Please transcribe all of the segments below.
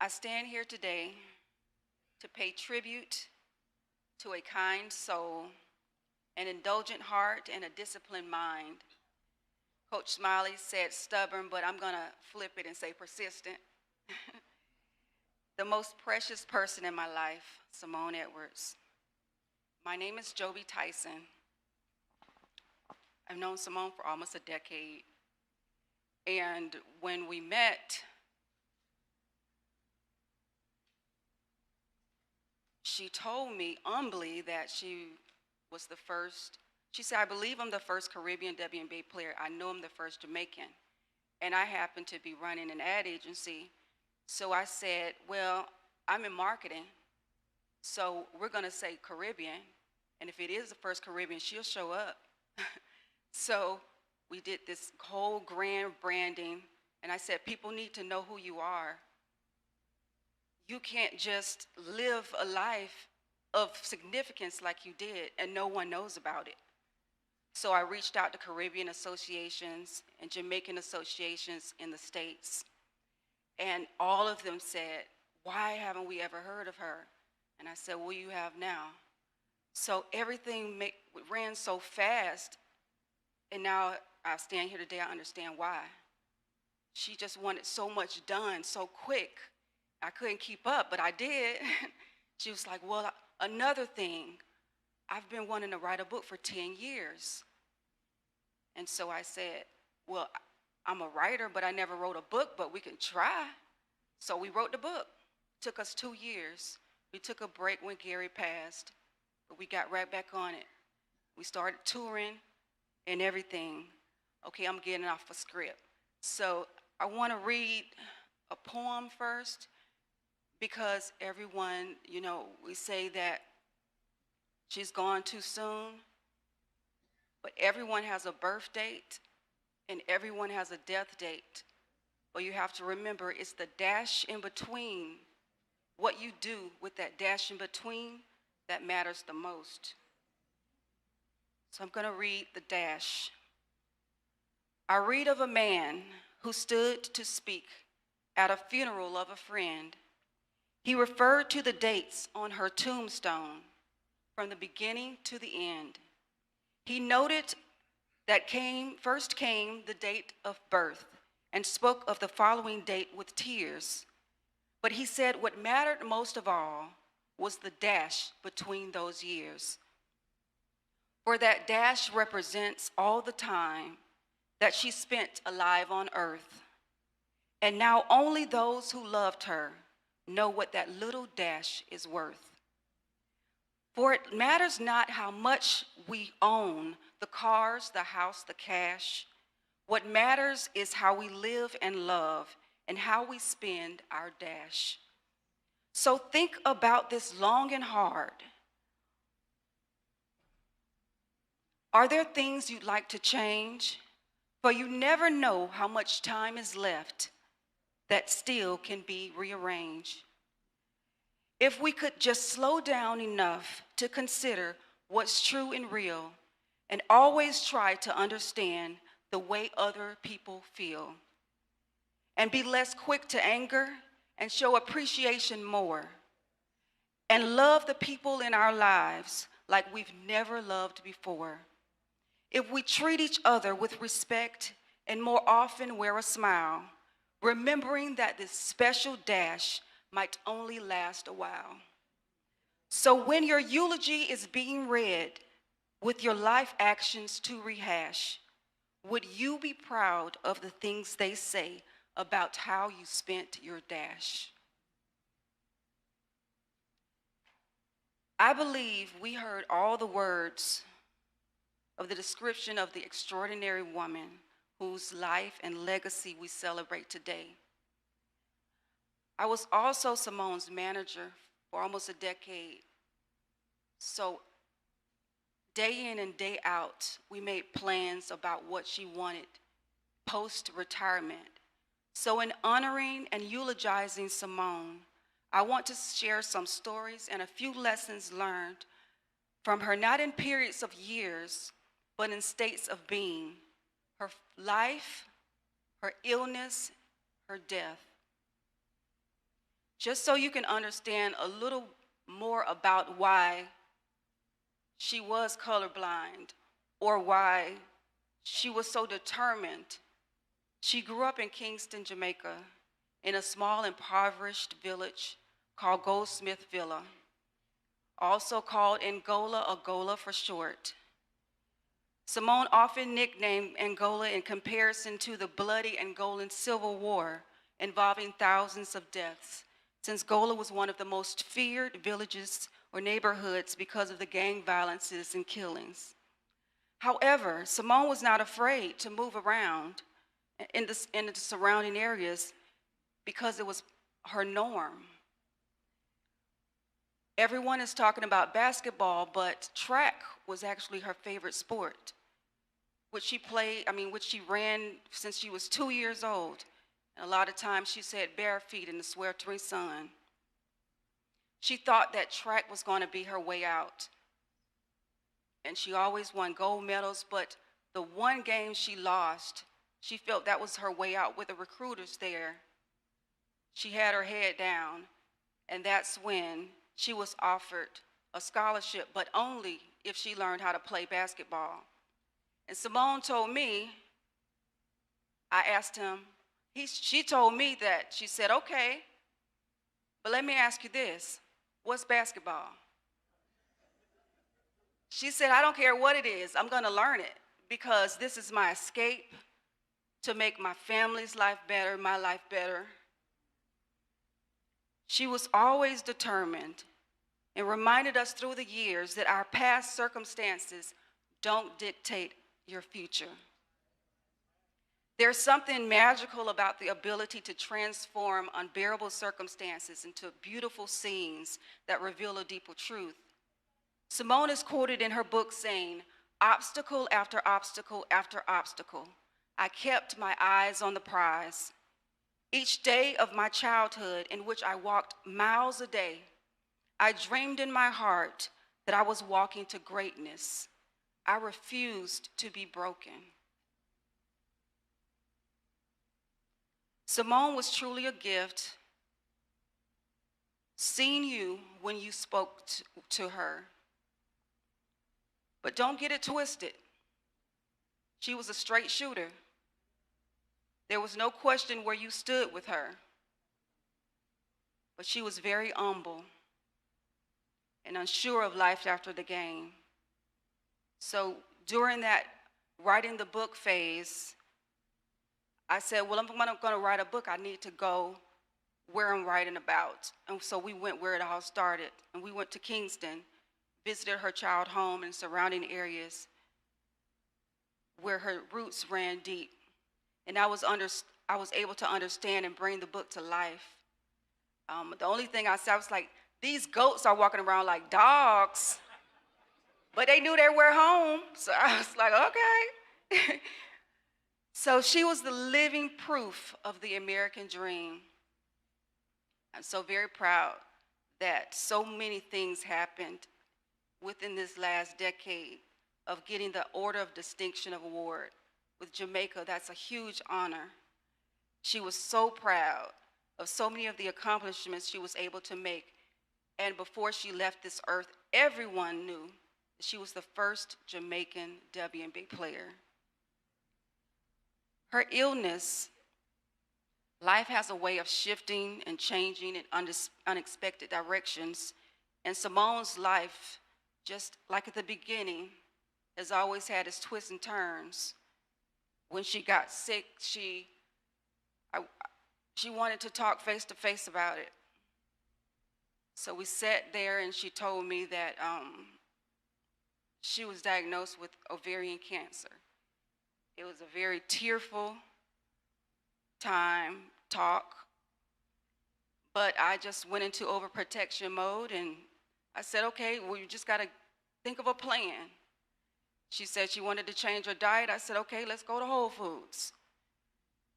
I stand here today to pay tribute to a kind soul, an indulgent heart, and a disciplined mind. Coach Smiley said stubborn, but I'm going to flip it and say persistent. The most precious person in my life, Simone Edwards. My name is Jobi Tyson. I've known Simone for almost a decade. And when we met, she told me humbly that she was the first. She said, I believe I'm the first Caribbean WNBA player. I know I'm the first Jamaican. And I happen to be running an ad agency. So I said, well, I'm in marketing. So we're going to say Caribbean. And if it is the first Caribbean, she'll show up. So we did this whole grand branding. And I said, people need to know who you are. You can't just live a life of significance like you did and no one knows about it. So I reached out to Caribbean associations and Jamaican associations in the States. And all of them said, why haven't we ever heard of her? And I said, well, you have now. So everything ran so fast. And now I stand here today, I understand why. She just wanted so much done so quick. I couldn't keep up, but I did. She was like, well, another thing, I've been wanting to write a book for 10 years. And so I said, well, I'm a writer, but I never wrote a book, but we can try. So we wrote the book. It took us 2 years. We took a break when Gary passed, but we got right back on it. We started touring and everything. Okay, I'm getting off a script. So I want to read a poem first, because everyone, we say that she's gone too soon, but everyone has a birth date and everyone has a death date. But you have to remember, it's the dash in between, what you do with that dash in between, that matters the most. So I'm going to read the dash. I read of a man who stood to speak at a funeral of a friend. He referred to the dates on her tombstone from the beginning to the end. He noted that first came the date of birth and spoke of the following date with tears. But he said what mattered most of all was the dash between those years. For that dash represents all the time that she spent alive on earth. And now only those who loved her know what that little dash is worth. For it matters not how much we own, the cars, the house, the cash. What matters is how we live and love and how we spend our dash. So think about this long and hard. Are there things you'd like to change? For you never know how much time is left that still can be rearranged. If we could just slow down enough to consider what's true and real and always try to understand the way other people feel and be less quick to anger and show appreciation more and love the people in our lives like we've never loved before. If we treat each other with respect and more often wear a smile, remembering that this special dash might only last a while. So when your eulogy is being read with your life actions to rehash, would you be proud of the things they say about how you spent your dash? I believe we heard all the words of the description of the extraordinary woman whose life and legacy we celebrate today. I was also Simone's manager for almost a decade. So day in and day out, we made plans about what she wanted post-retirement. So in honoring and eulogizing Simone, I want to share some stories and a few lessons learned from her, not in periods of years, but in states of being, her life, her illness, her death. just so you can understand a little more about why she was colorblind or why she was so determined. She grew up in Kingston, Jamaica, in a small, impoverished village called Goldsmith Villa, also called Angola, Angola for short. Simone often nicknamed Angola in comparison to the bloody Angolan Civil War involving thousands of deaths, since Angola was one of the most feared villages or neighborhoods because of the gang violences and killings. However, Simone was not afraid to move around in the surrounding areas because it was her norm. Everyone is talking about basketball, but track was actually her favorite sport, which she ran since she was 2 years old. And a lot of times she said bare feet in the sweltering sun. She thought that track was going to be her way out. And she always won gold medals, but the one game she lost, she felt that was her way out with the recruiters there. She had her head down, and that's when she was offered a scholarship, but only if she learned how to play basketball. And Simone told me, I asked him, she told me that, she said, okay, but let me ask you this, what's basketball? She said, I don't care what it is, I'm gonna learn it because this is my escape to make my family's life better, my life better. She was always determined and reminded us through the years that our past circumstances don't dictate your future. There's something magical about the ability to transform unbearable circumstances into beautiful scenes that reveal a deeper truth. Simone is quoted in her book saying, obstacle after obstacle after obstacle, I kept my eyes on the prize. Each day of my childhood in which I walked miles a day, I dreamed in my heart that I was walking to greatness. I refused to be broken. Simone was truly a gift. Seeing you when you spoke to her. But don't get it twisted. She was a straight shooter. There was no question where you stood with her. But she was very humble and unsure of life after the game. So during that writing the book phase, I said, well, if I'm going to write a book, I need to go where I'm writing about. And so we went where it all started. And we went to Kingston, visited her child home and surrounding areas where her roots ran deep. And I was able to understand and bring the book to life. The only thing I said, I was like, these goats are walking around like dogs, but they knew they were home. So I was like, okay. So she was the living proof of the American dream. I'm so very proud that so many things happened within this last decade of getting the Order of Distinction Award. With Jamaica, that's a huge honor. She was so proud of so many of the accomplishments she was able to make. And before she left this earth, everyone knew that she was the first Jamaican WNBA player. Her illness, life has a way of shifting and changing in unexpected directions. And Simone's life, just like at the beginning, has always had its twists and turns. When she got sick, she wanted to talk face to face about it. So we sat there and she told me that she was diagnosed with ovarian cancer. It was a very tearful talk, but I just went into overprotection mode and I said, okay, well, you just gotta think of a plan. She said she wanted to change her diet. I said, okay, let's go to Whole Foods.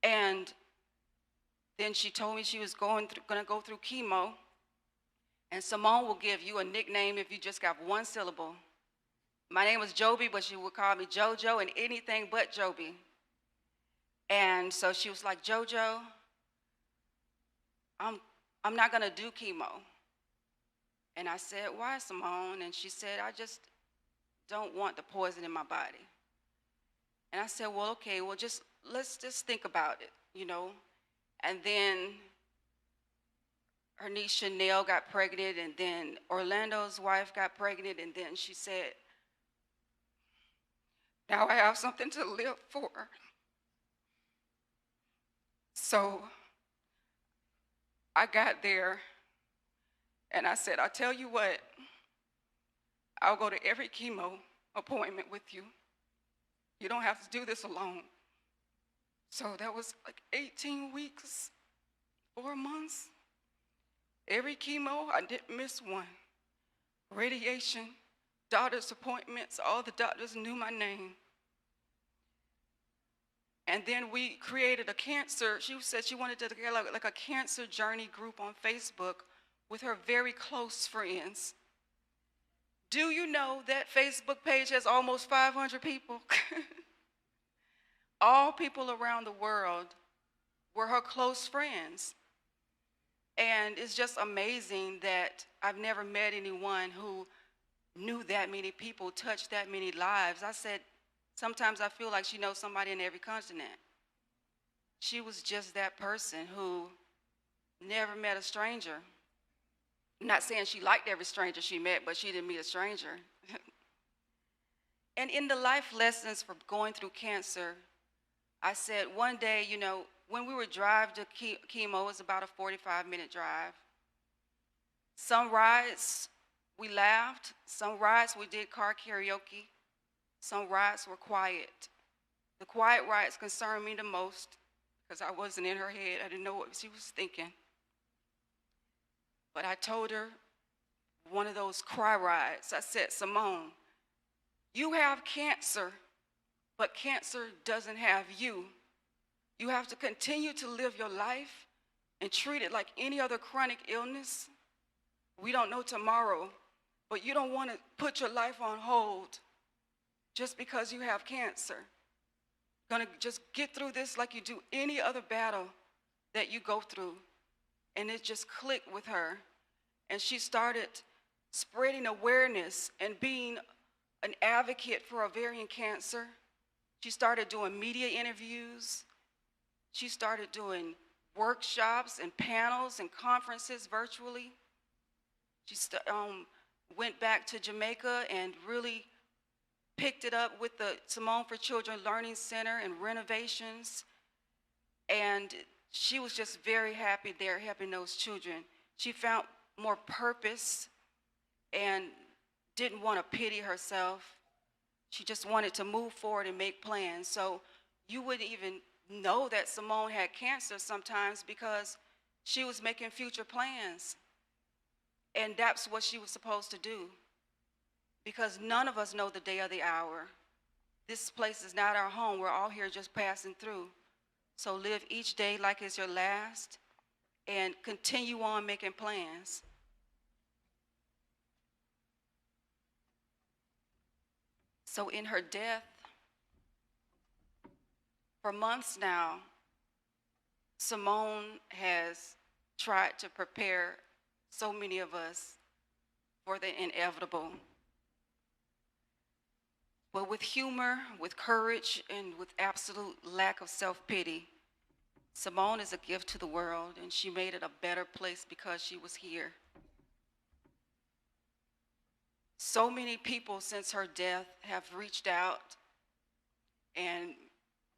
And then she told me she was gonna go through chemo, and Simone will give you a nickname if you just got one syllable. My name was Jobi, but she would call me JoJo and anything but Jobi. And so she was like, JoJo, I'm I'm not going to do chemo. And I said, why, Simone? And she said, I just don't want the poison in my body. And I said, well, okay, well, let's just think about it, you know. And then her niece Chanel got pregnant, and then Orlando's wife got pregnant, and then she said, now I have something to live for. So I got there, and I said, I'll tell you what, I'll go to every chemo appointment with you. You don't have to do this alone. So that was like 18 weeks, 4 months. Every chemo, I didn't miss one. Radiation, doctor's appointments, all the doctors knew my name. And then we created a cancer, she said she wanted to get like a cancer journey group on Facebook with her very close friends. Do you know that Facebook page has almost 500 people? All people around the world were her close friends. And it's just amazing that I've never met anyone who knew that many people, touched that many lives. I said, sometimes I feel like she knows somebody in every continent. She was just that person who never met a stranger. I'm not saying she liked every stranger she met, but she didn't meet a stranger. And in the life lessons for going through cancer, I said one day, you know, when we would drive to chemo, it was about a 45-minute drive. Some rides we laughed, some rides we did car karaoke, some rides were quiet. The quiet rides concerned me the most because I wasn't in her head. I didn't know what she was thinking. But I told her one of those cry rides, I said, Simone, you have cancer, but cancer doesn't have you. You have to continue to live your life and treat it like any other chronic illness. We don't know tomorrow, but you don't want to put your life on hold just because you have cancer. Gonna just get through this like you do any other battle that you go through. And it just clicked with her. And she started spreading awareness and being an advocate for ovarian cancer. She started doing media interviews. She started doing workshops and panels and conferences virtually. She went back to Jamaica and really picked it up with the Simone for Children Learning Center and renovations. And she was just very happy there helping those children. She found more purpose and didn't want to pity herself. She just wanted to move forward and make plans. So you wouldn't even know that Simone had cancer sometimes because she was making future plans. And that's what she was supposed to do, because none of us know the day or the hour. This place is not our home. We're all here just passing through. So live each day like it's your last and continue on making plans. So in her death, for months now, Simone has tried to prepare so many of us for the inevitable. But with humor, with courage, and with absolute lack of self-pity, Simone is a gift to the world, and she made it a better place because she was here. So many people since her death have reached out and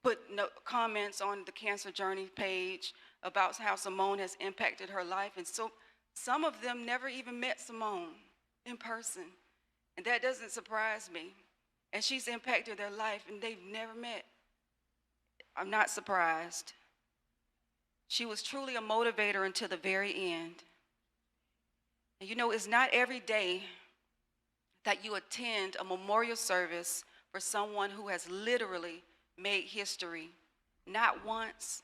put comments on the Cancer Journey page about how Simone has impacted her life. And so some of them never even met Simone in person. And that doesn't surprise me. And she's impacted their life and they've never met. I'm not surprised. She was truly a motivator until the very end. And you know, it's not every day that you attend a memorial service for someone who has literally made history, not once,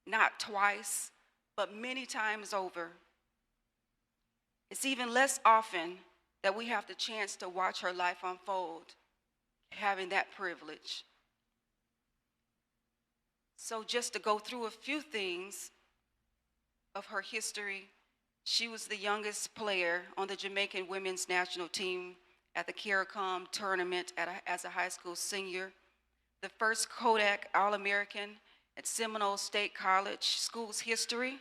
not twice, but many times over. It's even less often that we have the chance to watch her life unfold, having that privilege. So just to go through a few things of her history, She was the youngest player on the Jamaican women's national team at the CARICOM tournament as a high school senior, the first Kodak All-American at Seminole State College school's history,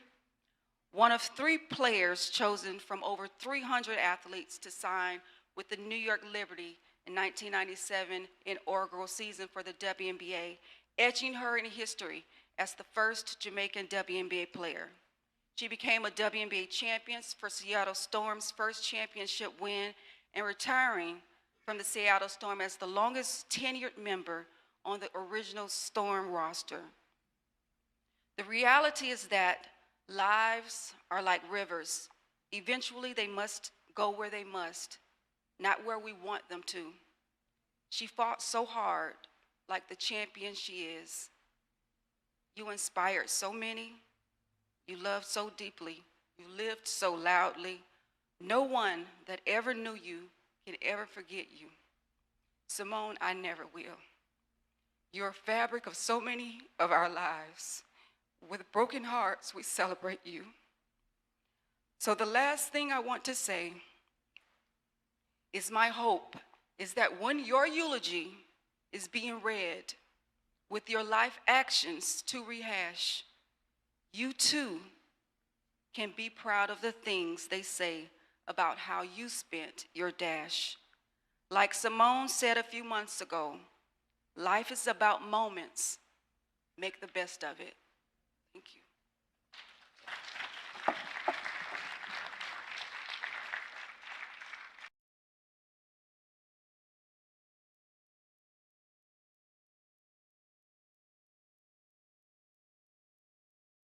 one of 3 players chosen from over 300 athletes to sign with the New York Liberty in 1997 inaugural season for the WNBA, etching her in history as the first Jamaican WNBA player. She became a WNBA champion for Seattle Storm's first championship win and retiring from the Seattle Storm as the longest tenured member on the original Storm roster. The reality is that lives are like rivers. Eventually, they must go where they must, not where we want them to. She fought so hard, like the champion she is. You inspired so many. You loved so deeply. You lived so loudly. No one that ever knew you can ever forget you. Simone, I never will. You're a fabric of so many of our lives. With broken hearts, we celebrate you. So the last thing I want to say is my hope is that when your eulogy is being read with your life actions to rehash, you too can be proud of the things they say about how you spent your dash. Like Simone said a few months ago, life is about moments. Make the best of it. Thank you.